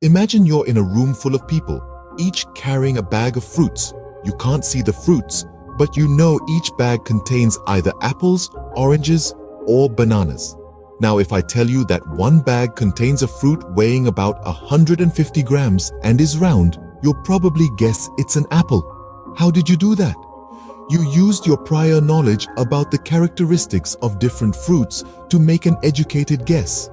Imagine you're in a room full of people, each carrying a bag of fruits. You can't see the fruits, but you know each bag contains either apples, oranges, or bananas. Now, if I tell you that one bag contains a fruit weighing about 150 grams and is round, you'll probably guess it's an apple. How did you do that? You used your prior knowledge about the characteristics of different fruits to make an educated guess.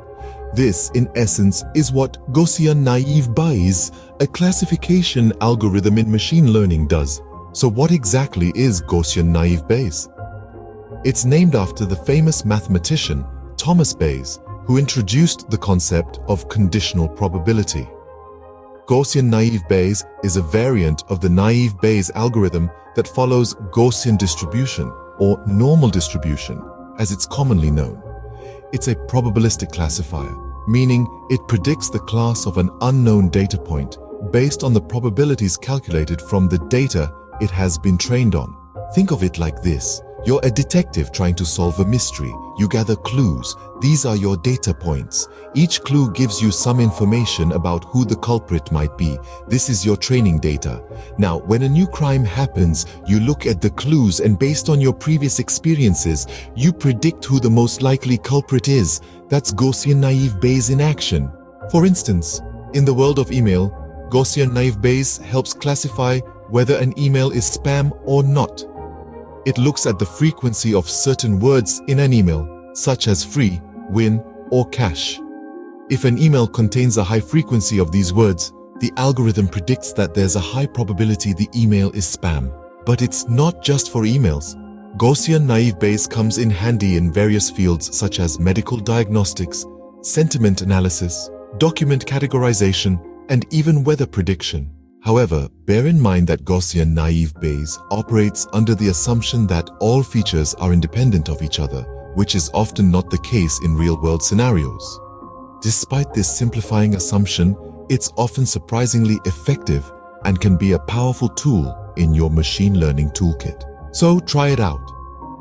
This, in essence, is what Gaussian Naive Bayes, a classification algorithm in machine learning, does. So what exactly is Gaussian Naive Bayes? It's named after the famous mathematician Thomas Bayes, who introduced the concept of conditional probability. Gaussian Naive Bayes is a variant of the Naive Bayes algorithm that follows Gaussian distribution, or normal distribution, as it's commonly known. It's a probabilistic classifier, meaning it predicts the class of an unknown data point based on the probabilities calculated from the data it has been trained on. Think of it like this. You're a detective trying to solve a mystery. You gather clues. These are your data points. Each clue gives you some information about who the culprit might be. This is your training data. Now, when a new crime happens, you look at the clues and based on your previous experiences, you predict who the most likely culprit is. That's Gaussian Naive Bayes in action. For instance, in the world of email, Gaussian Naive Bayes helps classify whether an email is spam or not. It looks at the frequency of certain words in an email, such as free, win, or cash. If an email contains a high frequency of these words, the algorithm predicts that there's a high probability the email is spam. But it's not just for emails. Gaussian Naive Bayes comes in handy in various fields such as medical diagnostics, sentiment analysis, document categorization, and even weather prediction. However, bear in mind that Gaussian Naive Bayes operates under the assumption that all features are independent of each other, which is often not the case in real-world scenarios. Despite this simplifying assumption, it's often surprisingly effective and can be a powerful tool in your machine learning toolkit. So try it out.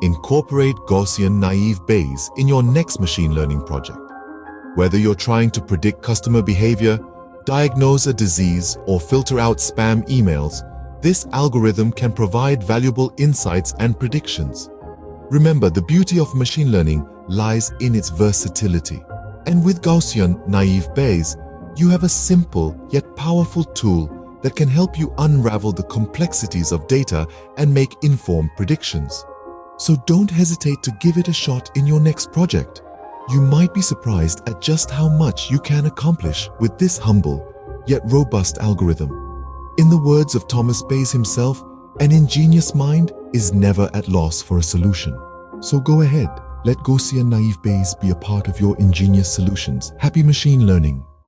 Incorporate Gaussian Naive Bayes in your next machine learning project. Whether you're trying to predict customer behavior, diagnose a disease, or filter out spam emails, this algorithm can provide valuable insights and predictions. Remember, the beauty of machine learning lies in its versatility. And with Gaussian Naive Bayes, you have a simple yet powerful tool that can help you unravel the complexities of data and make informed predictions. So don't hesitate to give it a shot in your next project. You might be surprised at just how much you can accomplish with this humble yet robust algorithm. In the words of Thomas Bayes himself, an ingenious mind is never at loss for a solution. So go ahead, let Gaussian Naive Bayes be a part of your ingenious solutions. Happy machine learning!